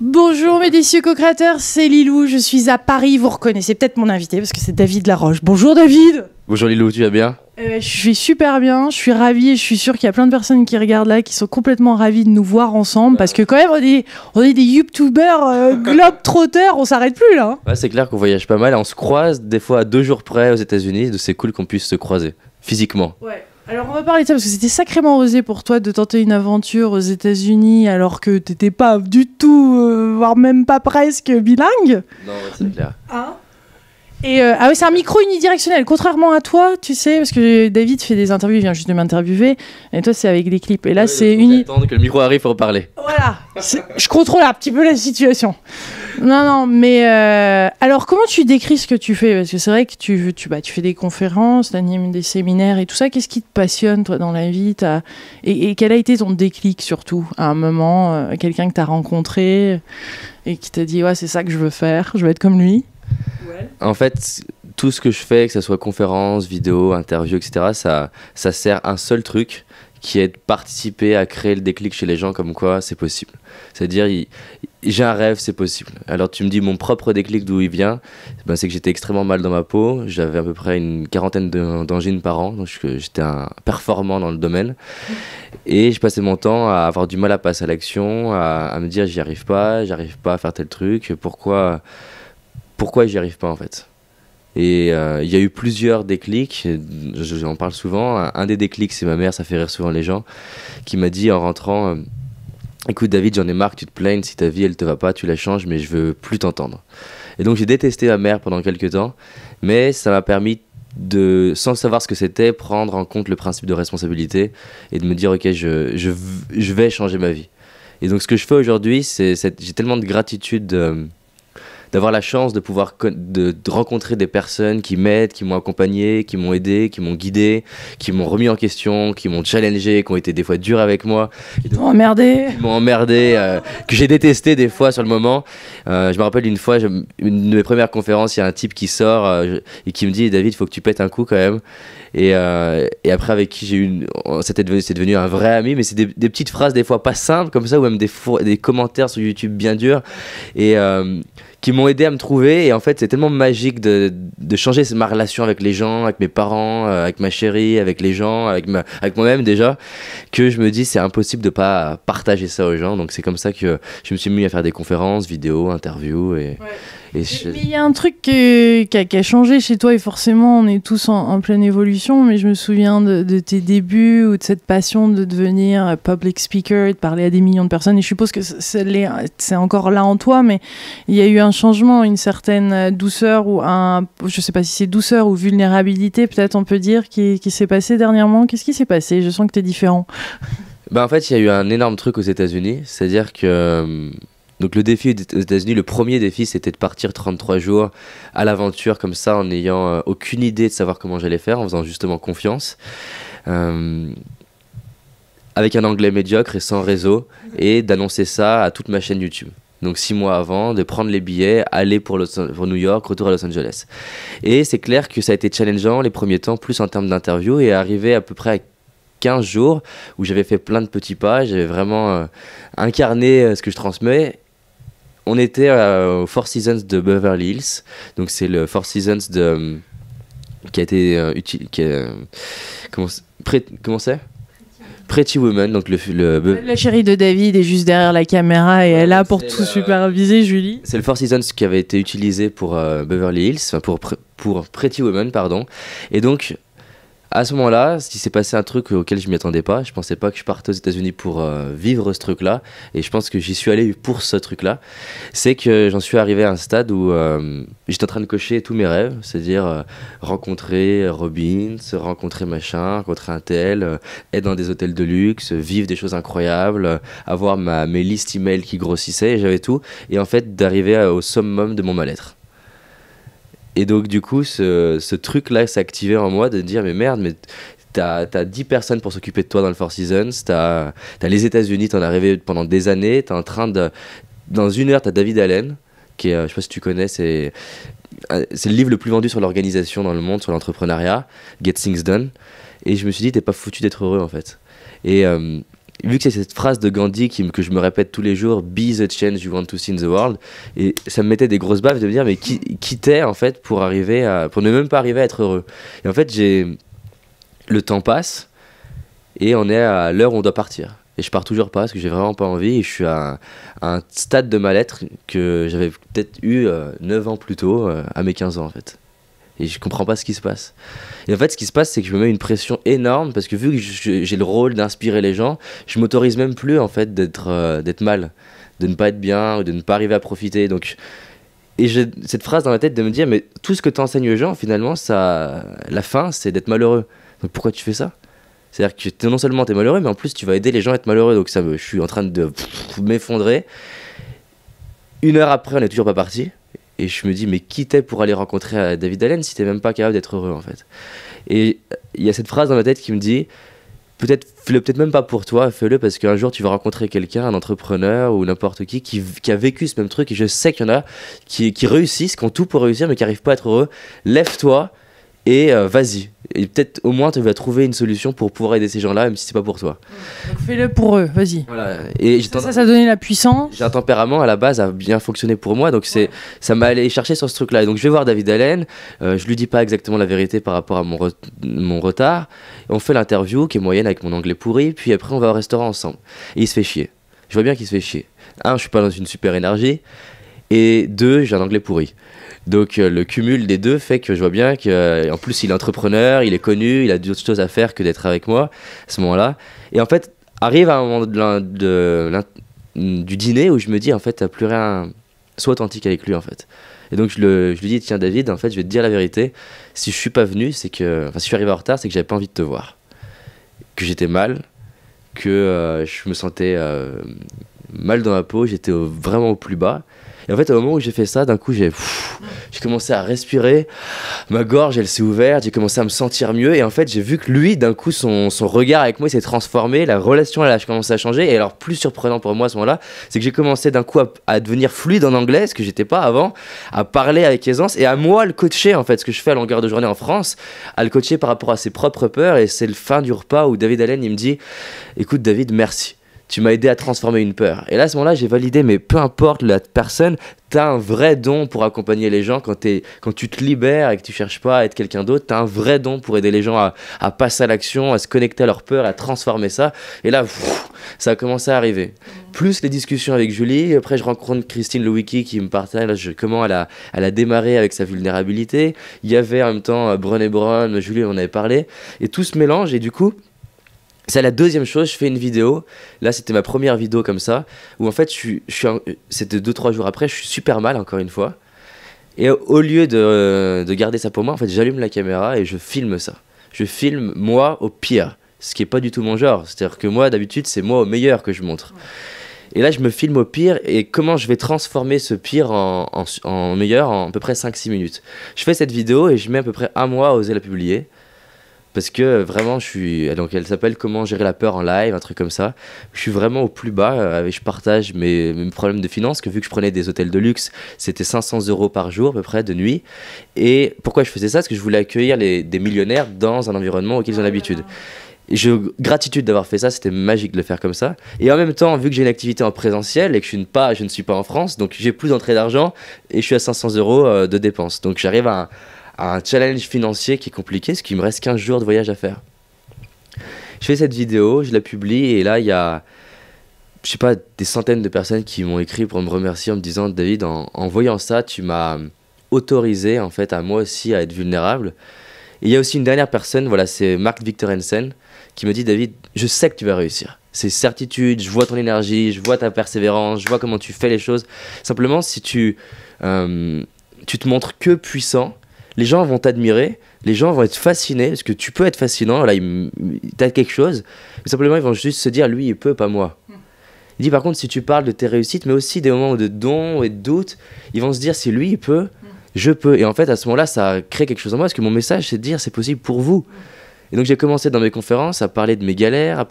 Bonjour mes décieux co-créateurs, c'est Lilou, je suis à Paris, vous reconnaissez peut-être mon invité parce que c'est David Laroche. Bonjour David. Bonjour Lilou, tu vas bien? Je vais super bien, je suis ravie et je suis sûre qu'il y a plein de personnes qui regardent là qui sont complètement ravies de nous voir ensemble parce que quand même on est des youtubeurs globe-trotters, on s'arrête plus là. Ouais, c'est clair qu'on voyage pas mal et on se croise des fois à 2 jours près aux États-Unis, c'est cool qu'on puisse se croiser physiquement. Ouais. Alors on va parler de ça parce que c'était sacrément osé pour toi de tenter une aventure aux États-Unis alors que t'étais pas du tout, voire même pas presque bilingue. Non, ouais, c'est clair. Ah. Et ah oui, c'est un micro unidirectionnel, contrairement à toi, tu sais, parce que David fait des interviews, il vient juste de m'interviewer, et toi c'est avec des clips. Et là c'est Attendre que le micro arrive pour parler. Voilà, je contrôle un petit peu la situation. Non, mais alors comment tu décris ce que tu fais? Parce que c'est vrai que tu fais des conférences, tu animes des séminaires et tout ça. Qu'est-ce qui te passionne toi dans la vie? Et quel a été ton déclic surtout à un moment, quelqu'un que tu as rencontré et qui t'a dit ouais c'est ça que je veux faire, je veux être comme lui? En fait, tout ce que je fais, que ce soit conférences, vidéos, interviews, etc., ça sert à un seul truc, qui est de participer à créer le déclic chez les gens comme quoi c'est possible. C'est-à-dire, j'ai un rêve, c'est possible. Alors tu me dis mon propre déclic d'où il vient, ben, c'est que j'étais extrêmement mal dans ma peau, j'avais à peu près une quarantaine d'angines par an, donc j'étais un performant dans le domaine. Et je passais mon temps à avoir du mal à passer à l'action, à me dire j'arrive pas à faire tel truc, pourquoi j'y arrive pas en fait. Et il y a eu plusieurs déclics, j'en parle souvent. Un des déclics, c'est ma mère, ça fait rire souvent les gens, qui m'a dit en rentrant écoute David, j'en ai marre que tu te plaignes, si ta vie elle te va pas, tu la changes, mais je veux plus t'entendre. Et donc j'ai détesté ma mère pendant quelques temps, mais ça m'a permis de, sans savoir ce que c'était, prendre en compte le principe de responsabilité et de me dire ok, je vais changer ma vie. Et donc ce que je fais aujourd'hui, j'ai tellement de gratitude d'avoir la chance de pouvoir de rencontrer des personnes qui m'aident, qui m'ont accompagné, qui m'ont aidé, qui m'ont guidé, qui m'ont remis en question, qui m'ont challengé, qui ont été des fois durs avec moi. Qui m'ont emmerdé. Qui m'ont emmerdé, que j'ai détesté des fois sur le moment. Je me rappelle une fois, une de mes premières conférences, il y a un type qui sort et qui me dit « David, il faut que tu pètes un coup quand même ». Et après avec qui c'est devenu un vrai ami, mais c'est des petites phrases des fois pas simples comme ça, ou même des commentaires sur YouTube bien durs. Et qui m'ont aidé à me trouver, et en fait c'est tellement magique de changer ma relation avec les gens, avec mes parents, avec ma chérie, avec les gens, avec moi-même déjà, que je me dis c'est impossible de pas partager ça aux gens. Donc c'est comme ça que je me suis mis à faire des conférences, vidéos, interviews Mais il y a un truc qui a changé chez toi, et forcément on est tous en pleine évolution, mais je me souviens de tes débuts ou de cette passion de devenir public speaker et de parler à des millions de personnes, et je suppose que c'est encore là en toi, mais il y a eu un changement, une certaine douceur, ou je sais pas si c'est douceur ou vulnérabilité peut-être on peut dire, qui s'est passé dernièrement. Qu'est-ce qui s'est passé? Je sens que t'es différent. En fait il y a eu un énorme truc aux États-Unis, c'est-à-dire que donc le défi aux États-Unis, le premier défi, c'était de partir 33 jours à l'aventure comme ça, en n'ayant aucune idée de savoir comment j'allais faire, en faisant justement confiance, avec un anglais médiocre et sans réseau, et d'annoncer ça à toute ma chaîne YouTube. Donc 6 mois avant, de prendre les billets, aller pour New York, retour à Los Angeles. Et c'est clair que ça a été challengeant les premiers temps, plus en termes d'interview, et arrivé à peu près à 15 jours où j'avais fait plein de petits pas, j'avais vraiment incarné ce que je transmets. On était au Four Seasons de Beverly Hills, donc c'est le Four Seasons qui a été utilisé. Comment c'est? Pretty Woman, donc la chérie de David est juste derrière la caméra et elle est là pour tout superviser, Julie. C'est le Four Seasons qui avait été utilisé pour Beverly Hills, enfin pour Pretty Woman, pardon. Et donc à ce moment-là, il s'est passé un truc auquel je m'y attendais pas. Je pensais pas que je partais aux États-Unis pour vivre ce truc-là, et je pense que j'y suis allé pour ce truc-là. C'est que j'en suis arrivé à un stade où j'étais en train de cocher tous mes rêves, c'est-à-dire rencontrer Robbins, rencontrer machin, rencontrer un tel, être dans des hôtels de luxe, vivre des choses incroyables, avoir mes listes email qui grossissaient, et j'avais tout. Et en fait, d'arriver au summum de mon mal-être. Et donc du coup ce truc là s'est activé en moi, de dire mais merde, mais t'as 10 personnes pour s'occuper de toi dans le Four Seasons, t'as les États-Unis, t'en as rêvé pendant des années, t'es en train dans 1 heure t'as David Allen qui est, je sais pas si tu connais, c'est le livre le plus vendu sur l'organisation dans le monde, sur l'entrepreneuriat, Get Things Done. Et je me suis dit t'es pas foutu d'être heureux en fait. Et vu que c'est cette phrase de Gandhi que je me répète tous les jours, be the change you want to see in the world, et ça me mettait des grosses baffes de me dire mais qui t'es en fait pour ne même pas arriver à être heureux. Et en fait le temps passe et on est à l'heure où on doit partir. Et je pars toujours pas parce que j'ai vraiment pas envie et je suis à un stade de mal-être que j'avais peut-être eu 9 ans plus tôt, à mes 15 ans en fait. Et je comprends pas ce qui se passe. Et en fait, ce qui se passe, c'est que je me mets une pression énorme parce que vu que j'ai le rôle d'inspirer les gens, je m'autorise même plus en fait d'être mal, de ne pas être bien ou de ne pas arriver à profiter. Donc, et j'ai cette phrase dans la tête de me dire, mais tout ce que tu enseignes aux gens, finalement, la fin, c'est d'être malheureux. Donc pourquoi tu fais ça? C'est-à-dire que non seulement tu es malheureux, mais en plus tu vas aider les gens à être malheureux. Donc je suis en train de m'effondrer. 1 heure après, on n'est toujours pas parti. Et je me dis, mais qui t'es pour aller rencontrer David Allen si t'es même pas capable d'être heureux en fait? Et il y a cette phrase dans ma tête qui me dit, fais-le peut-être même pas pour toi, fais-le parce qu'un jour tu vas rencontrer quelqu'un, un entrepreneur ou n'importe qui a vécu ce même truc. Et je sais qu'il y en a qui réussissent, qui ont tout pour réussir mais qui n'arrivent pas à être heureux. Lève-toi et vas-y. Et peut-être au moins tu vas trouver une solution pour pouvoir aider ces gens-là, même si c'est pas pour toi. Donc fais-le pour eux, vas-y. Voilà. Et ça donnait la puissance. J'ai un tempérament à la base à bien fonctionner pour moi, donc ça m'a allé chercher sur ce truc-là. Et donc je vais voir David Allen, je lui dis pas exactement la vérité par rapport à mon retard. Et on fait l'interview qui est moyenne avec mon anglais pourri, puis après on va au restaurant ensemble. Et il se fait chier. Je vois bien qu'il se fait chier. 1, je suis pas dans une super énergie, et 2, j'ai un anglais pourri. Donc le cumul des deux fait que je vois bien qu'en plus il est entrepreneur, il est connu, il a d'autres choses à faire que d'être avec moi à ce moment-là. Et en fait, arrive à un moment du dîner où je me dis en fait, t'as plus rien, sois authentique avec lui en fait. Et donc je lui dis, tiens David, en fait je vais te dire la vérité, si je suis pas venu, si je suis arrivé en retard, c'est que j'avais pas envie de te voir. Que j'étais mal, que je me sentais mal dans ma peau, j'étais vraiment au plus bas. Et en fait, au moment où j'ai fait ça, d'un coup, j'ai commencé à respirer, ma gorge, elle s'est ouverte, j'ai commencé à me sentir mieux. Et en fait, j'ai vu que lui, d'un coup, son regard avec moi, il s'est transformé, la relation, elle a commencé à changer. Et alors, plus surprenant pour moi à ce moment-là, c'est que j'ai commencé d'un coup à devenir fluide en anglais, ce que j'étais pas avant, à parler avec aisance et à moi le coacher, en fait, ce que je fais à longueur de journée en France, à le coacher par rapport à ses propres peurs. Et c'est le fin du repas où David Allen, il me dit, écoute David, merci. Tu m'as aidé à transformer une peur. Et là, à ce moment-là, j'ai validé, mais peu importe la personne, t'as un vrai don pour accompagner les gens. Quand tu te libères et que tu cherches pas à être quelqu'un d'autre, t'as un vrai don pour aider les gens à passer à l'action, à se connecter à leur peur, à transformer ça. Et là, ça a commencé à arriver. Plus les discussions avec Julie. Après, je rencontre Christine Lewicki qui me partage comment elle a démarré avec sa vulnérabilité. Il y avait en même temps Brené Brown, Julie, on avait parlé. Et tout se mélange et du coup, c'est la deuxième chose, je fais une vidéo. Là, c'était ma première vidéo comme ça, où en fait, c'était 2-3 jours après, je suis super mal, encore une fois. Et au lieu de garder ça pour moi, en fait, j'allume la caméra et je filme ça. Je filme moi au pire, ce qui n'est pas du tout mon genre. C'est-à-dire que moi, d'habitude, c'est moi au meilleur que je montre. Et là, je me filme au pire et comment je vais transformer ce pire en meilleur en à peu près 5-6 minutes. Je fais cette vidéo et je mets à peu près 1 mois à oser la publier. Parce que vraiment, donc elle s'appelle Comment gérer la peur en live, un truc comme ça. Je suis vraiment au plus bas, je partage mes problèmes de finances, que vu que je prenais des hôtels de luxe, c'était 500 € par jour à peu près de nuit. Et pourquoi je faisais ça? Parce que je voulais accueillir des millionnaires dans un environnement auquel ils ont l'habitude. Et gratitude d'avoir fait ça, c'était magique de le faire comme ça. Et en même temps, vu que j'ai une activité en présentiel et que je ne suis pas en France, donc j'ai plus d'entrée d'argent et je suis à 500 € de dépenses. Donc j'arrive à un challenge financier qui est compliqué, parce qu'il me reste 15 jours de voyage à faire. Je fais cette vidéo, je la publie, et là, il y a, je sais pas, des centaines de personnes qui m'ont écrit pour me remercier en me disant « David, en voyant ça, tu m'as autorisé, en fait, à moi aussi à être vulnérable. » Et il y a aussi une dernière personne, voilà, c'est Mark Victor Hansen, qui me dit « David, je sais que tu vas réussir. C'est certitude, je vois ton énergie, je vois ta persévérance, je vois comment tu fais les choses. Simplement, si tu te montres que puissant, les gens vont t'admirer, les gens vont être fascinés, parce que tu peux être fascinant, là, t'as quelque chose, mais simplement, ils vont juste se dire, lui, il peut, pas moi. Il dit, par contre, si tu parles de tes réussites, mais aussi des moments de dons et de doutes, ils vont se dire, si lui, il peut, je peux. Et en fait, à ce moment-là, ça crée quelque chose en moi, parce que mon message, c'est de dire, c'est possible pour vous. Et donc, j'ai commencé dans mes conférences à parler de mes galères,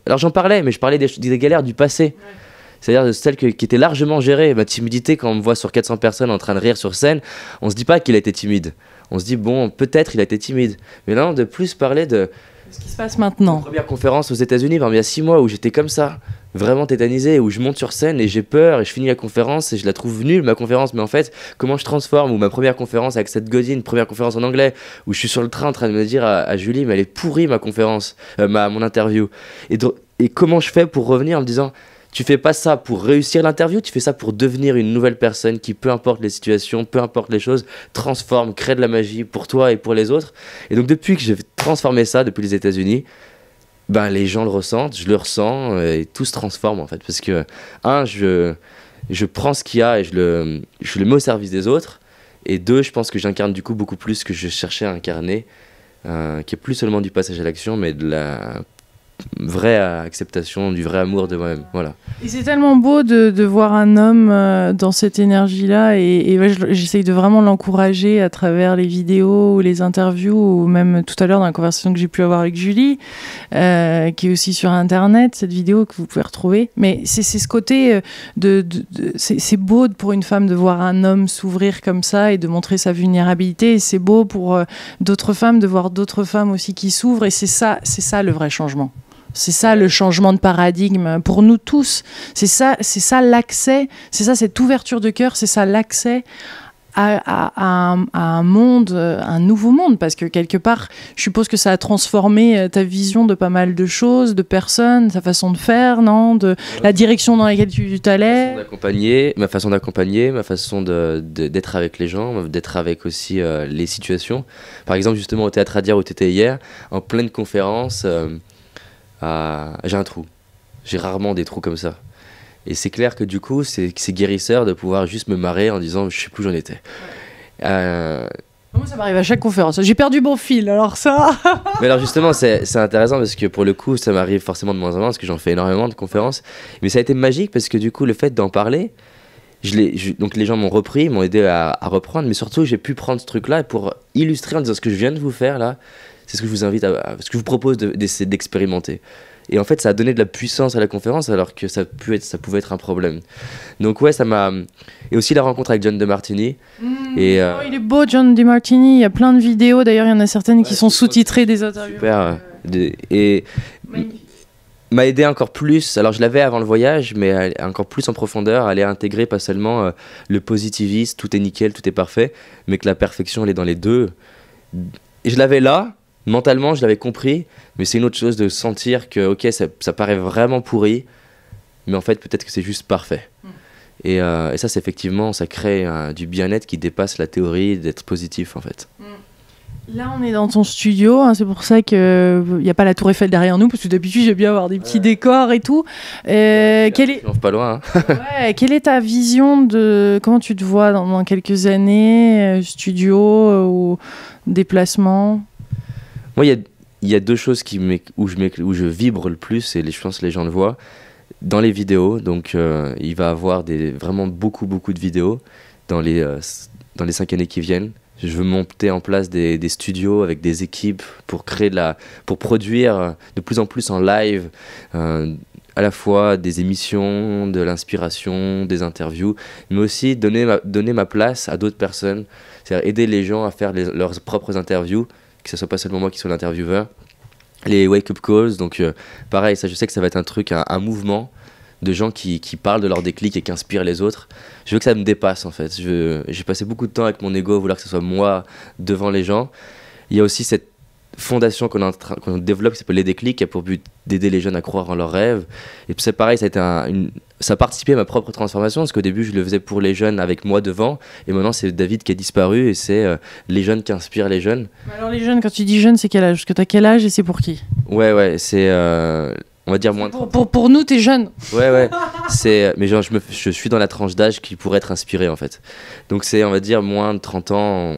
alors j'en parlais, mais je parlais des galères du passé. C'est-à-dire de celle qui était largement gérée. Ma timidité, quand on me voit sur 400 personnes en train de rire sur scène, on se dit pas qu'il a été timide. On se dit, bon, peut-être il a été timide. Mais non, de plus parler de Ce qui se passe maintenant. Ma première conférence aux États-Unis, il y a 6 mois, où j'étais comme ça, vraiment tétanisé, où je monte sur scène et j'ai peur et je finis la conférence et je la trouve nulle, ma conférence, mais en fait, comment je transforme, ou ma première conférence avec Seth Godin, première conférence en anglais, où je suis sur le train en train de me dire à Julie, mais elle est pourrie ma conférence, mon interview. Et comment je fais pour revenir en me disant, tu fais pas ça pour réussir l'interview, tu fais ça pour devenir une nouvelle personne qui, peu importe les situations, peu importe les choses, transforme, crée de la magie pour toi et pour les autres. Et donc depuis que j'ai transformé ça, depuis les États-Unis, ben, les gens le ressentent, je le ressens, et tout se transforme en fait. Parce que, je prends ce qu'il y a et je le mets au service des autres. Et 2, je pense que j'incarne du coup beaucoup plus ce que je cherchais à incarner, qui est plus seulement du passage à l'action, mais de la vraie acceptation, du vrai amour de moi-même. Voilà. Et c'est tellement beau de voir un homme dans cette énergie-là, et ouais, j'essaye de vraiment l'encourager à travers les vidéos ou les interviews, ou même tout à l'heure dans la conversation que j'ai pu avoir avec Julie, qui est aussi sur Internet, cette vidéo que vous pouvez retrouver. Mais c'est ce côté c'est beau pour une femme de voir un homme s'ouvrir comme ça et de montrer sa vulnérabilité, et c'est beau pour d'autres femmes de voir d'autres femmes aussi qui s'ouvrent, et c'est ça le vrai changement. C'est ça le changement de paradigme pour nous tous. C'est ça l'accès, c'est ça cette ouverture de cœur, c'est ça l'accès à un monde, un nouveau monde. Parce que quelque part, je suppose que ça a transformé ta vision de pas mal de choses, de personnes, ta façon de faire, non, de la direction dans laquelle tu t'allais. Ma façon d'accompagner, ma façon d'être avec les gens, d'être avec aussi les situations. Par exemple, justement au Théâtre Adia où tu étais hier, en pleine conférence... j'ai un trou. J'ai rarement des trous comme ça. Et c'est clair que du coup, c'est guérisseur de pouvoir juste me marrer en disant je sais plus où j'en étais. Moi, ça m'arrive à chaque conférence. J'ai perdu mon fil, alors ça. Mais alors justement, c'est intéressant parce que pour le coup, ça m'arrive forcément de moins en moins parce que j'en fais énormément de conférences. Mais ça a été magique parce que du coup, le fait d'en parler, donc les gens m'ont repris, m'ont aidé à reprendre, mais surtout j'ai pu prendre ce truc-là pour illustrer en disant ce que je viens de vous faire là. C'est ce que je vous invite ce que je vous propose d'essayer d'expérimenter. Et en fait, ça a donné de la puissance à la conférence alors que ça pouvait être un problème. Donc ouais, ça m'a... Et aussi la rencontre avec John DeMartini. Et, oh, il est beau, John DeMartini. Il y a plein de vidéos. D'ailleurs, il y en a certaines qui sont sous-titrées des interviews. Super. Et m'a aidé encore plus. Alors je l'avais avant le voyage, mais encore plus en profondeur, à aller intégrer pas seulement le positivisme, tout est nickel, tout est parfait, mais que la perfection, elle est dans les deux. Et je l'avais là. Mentalement, je l'avais compris, mais c'est une autre chose de sentir que, ok, ça paraît vraiment pourri, mais en fait, peut-être que c'est juste parfait. Et ça, c'est effectivement, ça crée du bien-être qui dépasse la théorie d'être positif, en fait. Là, on est dans ton studio, hein, c'est pour ça qu'il n'y a pas la Tour Eiffel derrière nous, parce que d'habitude, j'aime bien avoir des petits décors et tout. Pas loin. Hein. Ouais, quelle est ta vision de comment tu te vois dans quelques années, studio ou déplacement? Moi, il y a 2 choses où je vibre le plus, et je pense que les gens le voient, dans les vidéos. Donc, il va y avoir vraiment beaucoup de vidéos dans les 5 années qui viennent. Je veux monter en place des studios avec des équipes pour produire de plus en plus en live, à la fois des émissions, de l'inspiration, des interviews, mais aussi donner ma place à d'autres personnes, c'est-à-dire aider les gens à faire leurs propres interviews, que ce soit pas seulement moi qui soit l'intervieweur, les wake-up calls. Donc pareil, ça, je sais que ça va être un truc, un mouvement de gens qui parlent de leur déclic et qui inspirent les autres. Je veux que ça me dépasse en fait. J'ai passé beaucoup de temps avec mon ego à vouloir que ce soit moi devant les gens. Il y a aussi cette fondation qu'on développe qui s'appelle Les Déclics, qui a pour but d'aider les jeunes à croire en leurs rêves. Et puis c'est pareil, ça a participé à ma propre transformation, parce qu'au début je le faisais pour les jeunes avec moi devant, et maintenant c'est David qui a disparu, et c'est les jeunes qui inspirent les jeunes. Alors les jeunes, quand tu dis jeunes, c'est quel âge? Parce que t'as quel âge et c'est pour qui? Ouais, c'est... on va dire moins de 30 ans. Pour nous, t'es jeune. Ouais. Mais genre, je suis dans la tranche d'âge qui pourrait être inspiré, en fait. Donc c'est, on va dire, moins de 30 ans.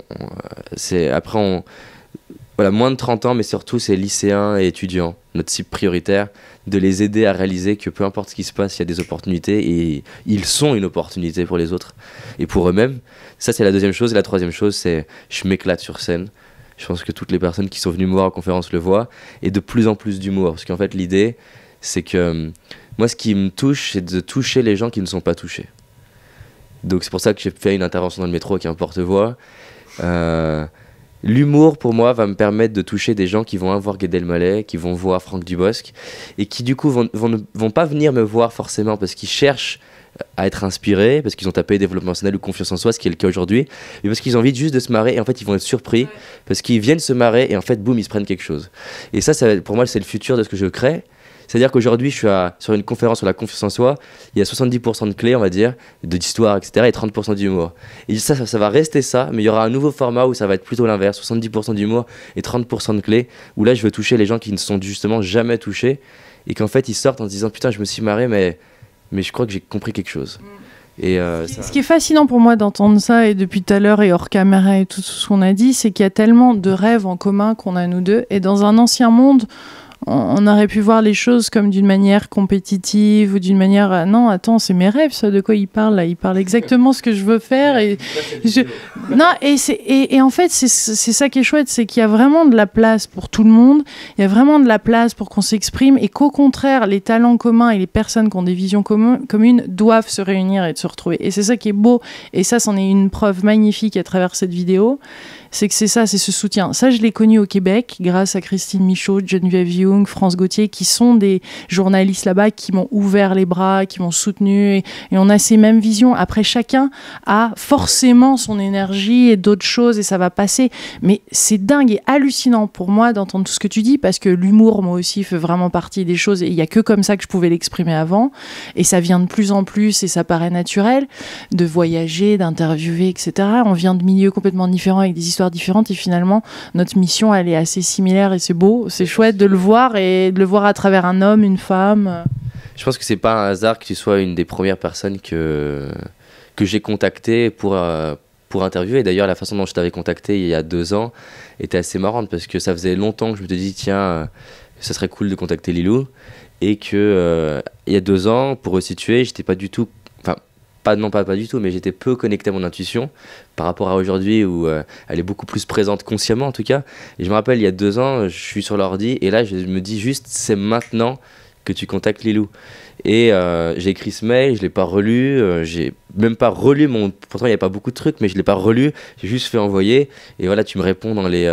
Voilà, moins de 30 ans, mais surtout, c'est lycéens et étudiants, notre cible prioritaire, de les aider à réaliser que peu importe ce qui se passe, il y a des opportunités, et ils sont une opportunité pour les autres et pour eux-mêmes. Ça, c'est la deuxième chose. Et la troisième chose, c'est je m'éclate sur scène. Je pense que toutes les personnes qui sont venues me voir en conférence le voient, et de plus en plus d'humour. Parce qu'en fait, l'idée, c'est que moi, ce qui me touche, c'est de toucher les gens qui ne sont pas touchés. Donc c'est pour ça que j'ai fait une intervention dans le métro avec un porte-voix. l'humour pour moi va me permettre de toucher des gens qui vont voir Gad Elmaleh, qui vont voir Franck Dubosc et qui du coup vont pas venir me voir forcément parce qu'ils cherchent à être inspirés, parce qu'ils ont tapé développement personnel ou confiance en soi, ce qui est le cas aujourd'hui, mais parce qu'ils ont envie juste de se marrer et en fait ils vont être surpris parce qu'ils viennent se marrer et en fait boum ils se prennent quelque chose. Et ça pour moi c'est le futur de ce que je crée. C'est-à-dire qu'aujourd'hui, je suis sur une conférence sur la confiance en soi, il y a 70% de clés, on va dire, d'histoire, etc., et 30% d'humour. Et ça va rester ça, mais il y aura un nouveau format où ça va être plutôt l'inverse, 70% d'humour et 30% de clés, où là, je veux toucher les gens qui ne sont justement jamais touchés, et qu'en fait, ils sortent en se disant « Putain, je me suis marré, mais je crois que j'ai compris quelque chose. » Et ce qui est fascinant pour moi d'entendre ça, et depuis tout à l'heure, et hors caméra, et tout ce qu'on a dit, c'est qu'il y a tellement de rêves en commun qu'on a nous deux, et dans un ancien monde, on aurait pu voir les choses comme d'une manière compétitive ou d'une manière non attends c'est mes rêves ça de quoi il parle là, il parle exactement ce que je veux faire non et en fait c'est ça qui est chouette, c'est qu'il y a vraiment de la place pour tout le monde, il y a vraiment de la place pour qu'on s'exprime et qu'au contraire les talents communs et les personnes qui ont des visions communes doivent se réunir et se retrouver, et c'est ça qui est beau, et ça c'en est une preuve magnifique à travers cette vidéo. C'est que c'est ça, c'est ce soutien. Ça, je l'ai connu au Québec grâce à Christine Michaud, Geneviève Young, France Gauthier, qui sont des journalistes là-bas qui m'ont ouvert les bras, qui m'ont soutenu. Et on a ces mêmes visions. Après, chacun a forcément son énergie et d'autres choses et ça va passer. Mais c'est dingue et hallucinant pour moi d'entendre tout ce que tu dis, parce que l'humour, moi aussi, fait vraiment partie des choses. Et il n'y a que comme ça que je pouvais l'exprimer avant. Et ça vient de plus en plus et ça paraît naturel de voyager, d'interviewer, etc. On vient de milieux complètement différents avec des histoires différentes et finalement notre mission elle est assez similaire et c'est beau, c'est chouette de le voir et de le voir à travers un homme, une femme. Je pense que c'est pas un hasard que tu sois une des premières personnes que j'ai contactées pour interviewer. D'ailleurs la façon dont je t'avais contacté il y a 2 ans était assez marrante parce que ça faisait longtemps que je me suis dit tiens ça serait cool de contacter Lilou, et que il y a 2 ans, pour resituer, j'étais pas du tout pas du tout, mais j'étais peu connecté à mon intuition par rapport à aujourd'hui où elle est beaucoup plus présente consciemment en tout cas. Et je me rappelle, il y a 2 ans, je suis sur l'ordi et là je me dis juste c'est maintenant que tu contactes Lilou. Et j'ai écrit ce mail, je l'ai pas relu, j'ai même pas relu pourtant il n'y avait pas beaucoup de trucs, mais je l'ai pas relu, j'ai juste fait envoyer, et voilà, tu me réponds dans les,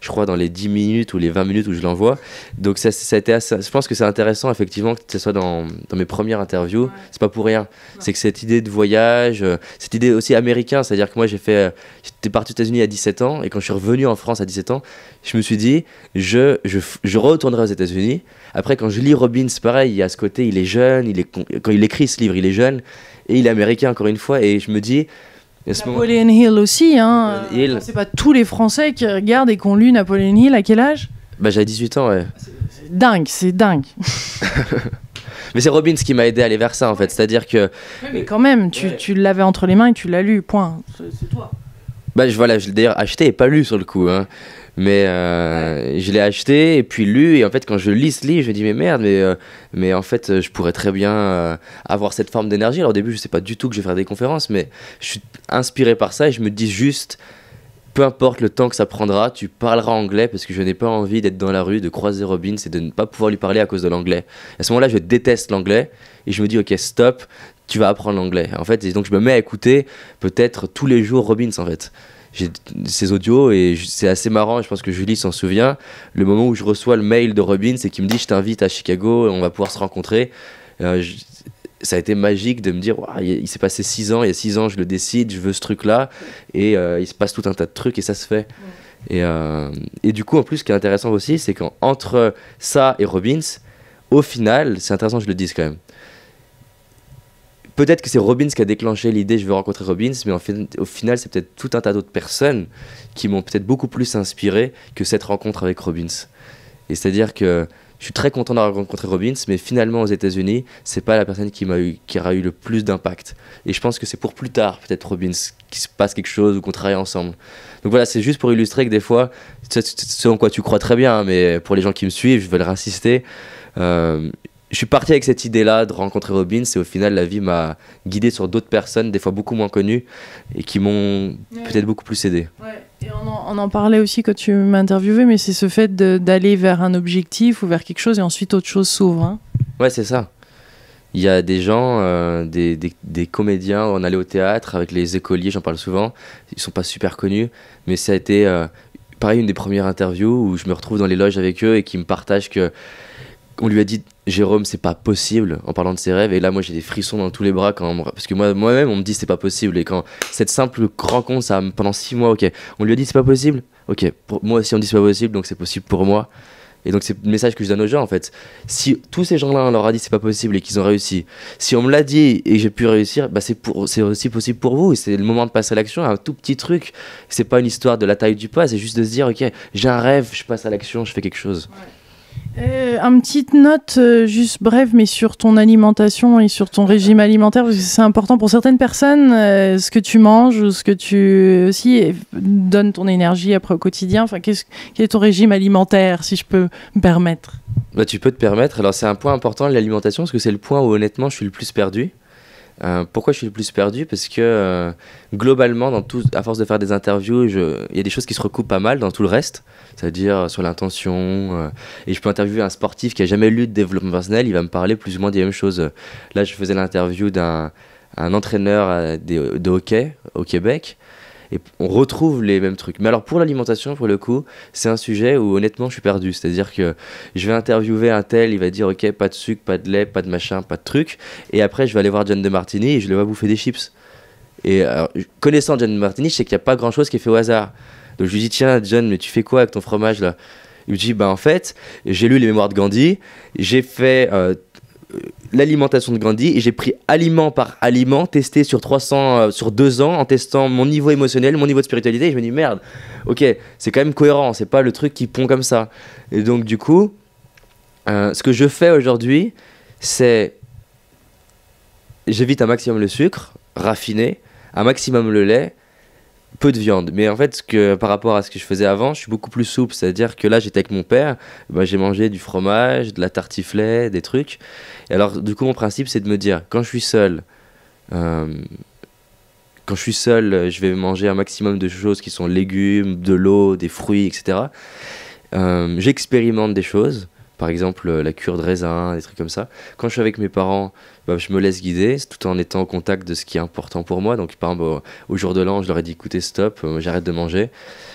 je crois dans les 10 minutes ou les 20 minutes où je l'envoie. Donc ça a été assez, je pense que c'est intéressant effectivement que ce soit dans mes premières interviews, ouais. C'est pas pour rien, ouais. C'est que cette idée de voyage, cette idée aussi américaine, c'est-à-dire que moi j'étais parti aux États-Unis à 17 ans, et quand je suis revenu en France à 17 ans, je me suis dit, je retournerai aux États-Unis. Après, quand je lis Robbins, pareil, il y a ce côté, il est jeune, quand il écrit ce livre, il est jeune, et il est américain encore une fois, et je me dis... Napoleon Hill aussi, hein. C'est pas tous les Français qui regardent et qui ont lu Napoleon Hill. À quel âge? Bah, j'avais 18 ans, ouais. C'est dingue. Mais c'est Robbins qui m'a aidé à aller vers ça, en fait, c'est-à-dire que... Oui, mais quand même, tu l'avais entre les mains et tu l'as lu, point. C'est toi. Bah, je l'ai d'ailleurs acheté et pas lu sur le coup, hein. Mais je l'ai acheté et puis lu, et en fait quand je lis ce livre je me dis mais merde, mais en fait je pourrais très bien avoir cette forme d'énergie. Alors au début je sais pas du tout que je vais faire des conférences, mais je suis inspiré par ça et je me dis juste peu importe le temps que ça prendra, tu parleras anglais, parce que je n'ai pas envie d'être dans la rue, de croiser Robbins et de ne pas pouvoir lui parler à cause de l'anglais. À ce moment-là je déteste l'anglais et je me dis ok stop, tu vas apprendre l'anglais en fait, et donc je me mets à écouter peut-être tous les jours Robbins en fait. J'ai ces audios et c'est assez marrant, je pense que Julie s'en souvient, le moment où je reçois le mail de Robbins et qui me dit je t'invite à Chicago, on va pouvoir se rencontrer. Ça a été magique de me dire wow, il s'est passé 6 ans, il y a 6 ans je le décide, je veux ce truc là, et il se passe tout un tas de trucs et ça se fait. Et du coup en plus ce qui est intéressant aussi c'est qu'entre ça et Robbins, au final, c'est intéressant que je le dise quand même, peut-être que c'est Robbins qui a déclenché l'idée je veux rencontrer Robbins, mais au final c'est peut-être tout un tas d'autres personnes qui m'ont peut-être beaucoup plus inspiré que cette rencontre avec Robbins. Et c'est-à-dire que je suis très content d'avoir rencontré Robbins, mais finalement aux États-Unis c'est pas la personne qui aura eu le plus d'impact. Et je pense que c'est pour plus tard peut-être Robbins qu'il se passe quelque chose ou qu'on travaille ensemble. Donc voilà, c'est juste pour illustrer que des fois, ce en quoi tu crois très bien, hein, mais pour les gens qui me suivent, je vais le insister. Je suis parti avec cette idée-là de rencontrer Robbins, et au final la vie m'a guidé sur d'autres personnes, des fois beaucoup moins connues, et qui m'ont peut-être beaucoup plus aidé. Ouais. Et on en parlait aussi quand tu m'interviewais, mais c'est ce fait d'aller vers un objectif ou vers quelque chose et ensuite autre chose s'ouvre. Hein. Ouais, c'est ça. Il y a des gens, des comédiens, on allait au théâtre avec les écoliers, j'en parle souvent, ils sont pas super connus, mais ça a été pareil, une des premières interviews où je me retrouve dans les loges avec eux et qui me partagent que on lui a dit Jérôme, c'est pas possible en parlant de ses rêves. Et là, moi, j'ai des frissons dans tous les bras parce que moi-même, on me dit c'est pas possible. Et quand cette simple rencontre, ça pendant 6 mois, ok, on lui a dit c'est pas possible. Ok, pour moi aussi, on dit c'est pas possible, donc c'est possible pour moi. Et donc, c'est le message que je donne aux gens en fait. Si tous ces gens-là, on leur a dit c'est pas possible et qu'ils ont réussi, si on me l'a dit et que j'ai pu réussir, bah c'est aussi possible pour vous. C'est le moment de passer à l'action, un tout petit truc. C'est pas une histoire de la taille du pas, c'est juste de se dire ok, j'ai un rêve, je passe à l'action, je fais quelque chose. Ouais. Une petite note, juste brève, mais sur ton alimentation et sur ton régime alimentaire, parce que c'est important pour certaines personnes, ce que tu manges, ce que tu aussi donne ton énergie après au quotidien. Enfin, quel est ton régime alimentaire, si je peux me permettre? Bah, tu peux te permettre. Alors, c'est un point important, l'alimentation, parce que c'est le point où honnêtement je suis le plus perdu. Pourquoi je suis le plus perdu? Parce que globalement, à force de faire des interviews, il y a des choses qui se recoupent pas mal dans tout le reste, c'est-à-dire sur l'intention. Et je peux interviewer un sportif qui a jamais lu de développement personnel, il va me parler plus ou moins des mêmes choses. Là, je faisais l'interview d'un entraîneur de hockey au Québec. Et on retrouve les mêmes trucs. Mais alors pour l'alimentation, pour le coup, c'est un sujet où honnêtement je suis perdu. C'est-à-dire que je vais interviewer un tel, il va dire ok, pas de sucre, pas de lait, pas de machin, pas de truc. Et après je vais aller voir John Demartini et je le vois bouffer des chips. Et alors, connaissant John Demartini, je sais qu'il n'y a pas grand-chose qui est fait au hasard. Donc je lui dis tiens John, mais tu fais quoi avec ton fromage là? Il me dit bah en fait, j'ai lu les mémoires de Gandhi, j'ai fait... l'alimentation de Gandhi et j'ai pris aliment par aliment, testé sur 2 ans en testant mon niveau émotionnel, mon niveau de spiritualité et je me dis merde, ok, c'est quand même cohérent, c'est pas le truc qui pond comme ça. Et donc du coup, ce que je fais aujourd'hui, c'est j'évite un maximum le sucre raffiné, un maximum le lait, peu de viande. Mais en fait, par rapport à ce que je faisais avant, je suis beaucoup plus souple. C'est-à-dire que là, j'étais avec mon père, bah, j'ai mangé du fromage, de la tartiflette, des trucs. Et alors, du coup, mon principe, c'est de me dire, quand je suis seul, je vais manger un maximum de choses qui sont légumes, de l'eau, des fruits, etc. J'expérimente des choses. Par exemple, la cure de raisin, des trucs comme ça. Quand je suis avec mes parents, bah, je me laisse guider, tout en étant au contact de ce qui est important pour moi. Donc, par exemple, au jour de l'an, je leur ai dit, écoutez, stop, j'arrête de manger.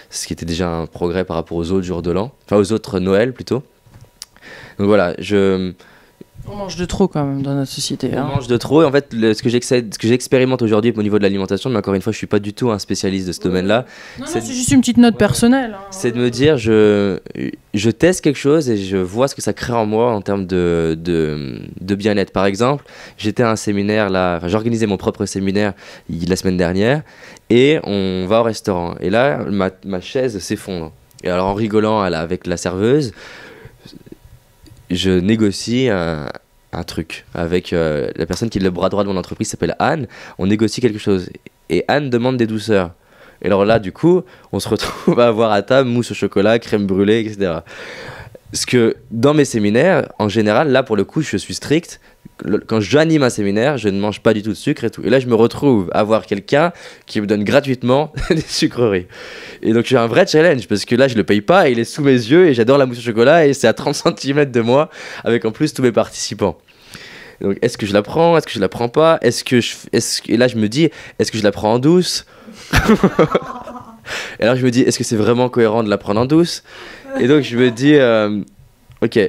Ce qui était déjà un progrès par rapport aux autres jours de l'an. Enfin, aux autres Noël, plutôt. Donc voilà, On mange de trop quand même dans notre société. On mange de trop et en fait ce que j'expérimente aujourd'hui au niveau de l'alimentation, mais encore une fois je suis pas du tout un spécialiste de ce domaine-là. C'est juste une petite note personnelle. Hein. C'est de me dire je teste quelque chose et je vois ce que ça crée en moi en termes de bien-être. Par exemple, j'étais à un séminaire là, j'organisais mon propre séminaire la semaine dernière et on va au restaurant et là ma chaise s'effondre. Et alors en rigolant avec la serveuse, je négocie un truc avec la personne qui est le bras droit de mon entreprise, s'appelle Anne. On négocie quelque chose. Et Anne demande des douceurs. Et alors là, du coup, on se retrouve à avoir à table mousse au chocolat, crème brûlée, etc. Parce que dans mes séminaires, en général, là, pour le coup, je suis strict. Quand j'anime un séminaire, je ne mange pas du tout de sucre et tout. Et là, je me retrouve à voir quelqu'un qui me donne gratuitement des sucreries. Et donc, j'ai un vrai challenge parce que là, je le paye pas et il est sous mes yeux et j'adore la mousse au chocolat et c'est à 30 cm de moi avec en plus tous mes participants. Donc, est-ce que je la prends? Est-ce que je la prends pas? Et là, je me dis, est-ce que je la prends en douce? Et alors, je me dis, est-ce que c'est vraiment cohérent de la prendre en douce? Et donc, je me dis, ok,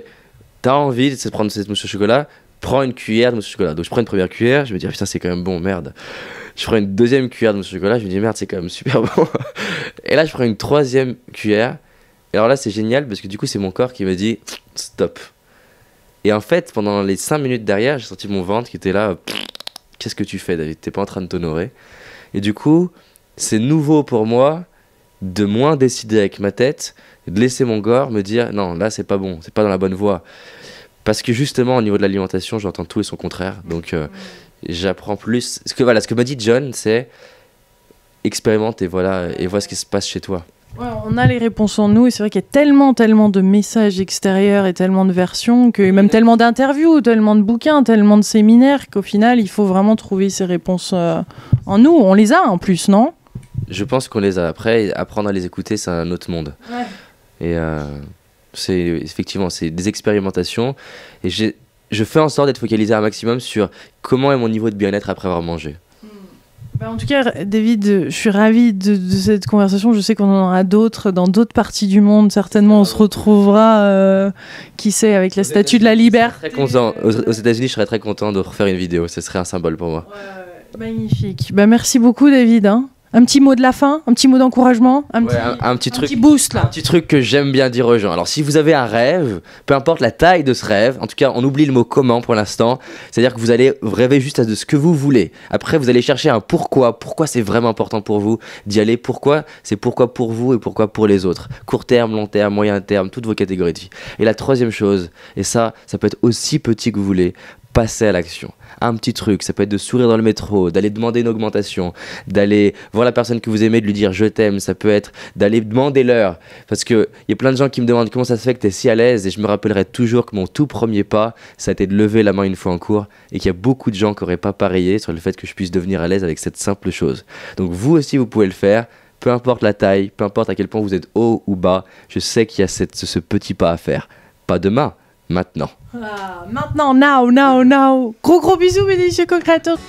t'as envie de prendre cette mousse au chocolat? Prends une cuillère de mousse au chocolat. Donc je prends une première cuillère, je me dis putain c'est quand même bon, merde. Je prends une deuxième cuillère de mousse au chocolat, je me dis merde c'est quand même super bon. Et là je prends une troisième cuillère. Et alors là c'est génial parce que du coup c'est mon corps qui me dit stop. Et en fait pendant les 5 minutes derrière j'ai senti mon ventre qui était là, qu'est-ce que tu fais David, t'es pas en train de t'honorer. Et du coup c'est nouveau pour moi de moins décider avec ma tête, de laisser mon corps me dire non là c'est pas bon, c'est pas dans la bonne voie. Parce que justement, au niveau de l'alimentation, j'entends tout et son contraire. Donc, j'apprends plus. Ce que m'a dit John, c'est expérimente et vois ce qui se passe chez toi. Ouais, on a les réponses en nous et c'est vrai qu'il y a tellement de messages extérieurs et tellement de versions, même tellement d'interviews, tellement de bouquins, tellement de séminaires qu'au final, il faut vraiment trouver ces réponses en nous. On les a en plus, non? Je pense qu'on les a. Après, apprendre à les écouter, c'est un autre monde. Ouais. Et c'est des expérimentations et je fais en sorte d'être focalisé un maximum sur comment est mon niveau de bien-être après avoir mangé. En tout cas, David, je suis ravie de cette conversation. Je sais qu'on en aura d'autres dans d'autres parties du monde. Certainement, on se retrouvera, qui sait, avec la Statue de la Liberté. Très content. Aux États-Unis, je serais très content de refaire une vidéo. Ce serait un symbole pour moi. Magnifique. Merci beaucoup, David. Un petit mot de la fin, un petit mot d'encouragement, un petit boost là. Un petit truc que j'aime bien dire aux gens. Alors si vous avez un rêve, peu importe la taille de ce rêve, en tout cas on oublie le mot comment pour l'instant, c'est-à-dire que vous allez rêver juste de ce que vous voulez. Après vous allez chercher un pourquoi c'est vraiment important pour vous d'y aller, pourquoi c'est pourquoi pour vous et pourquoi pour les autres. Court terme, long terme, moyen terme, toutes vos catégories de vie. Et la troisième chose, et ça peut être aussi petit que vous voulez, passer à l'action. Un petit truc, ça peut être de sourire dans le métro, d'aller demander une augmentation, d'aller voir la personne que vous aimez, de lui dire je t'aime, ça peut être d'aller demander l'heure. Parce qu'il y a plein de gens qui me demandent comment ça se fait que tu es si à l'aise, et je me rappellerai toujours que mon tout premier pas, ça a été de lever la main une fois en cours, et qu'il y a beaucoup de gens qui n'auraient pas parié sur le fait que je puisse devenir à l'aise avec cette simple chose. Donc vous aussi vous pouvez le faire, peu importe la taille, peu importe à quel point vous êtes haut ou bas, je sais qu'il y a ce petit pas à faire. Pas demain, maintenant. Maintenant, now. Gros bisous, mes délicieux co-créateurs.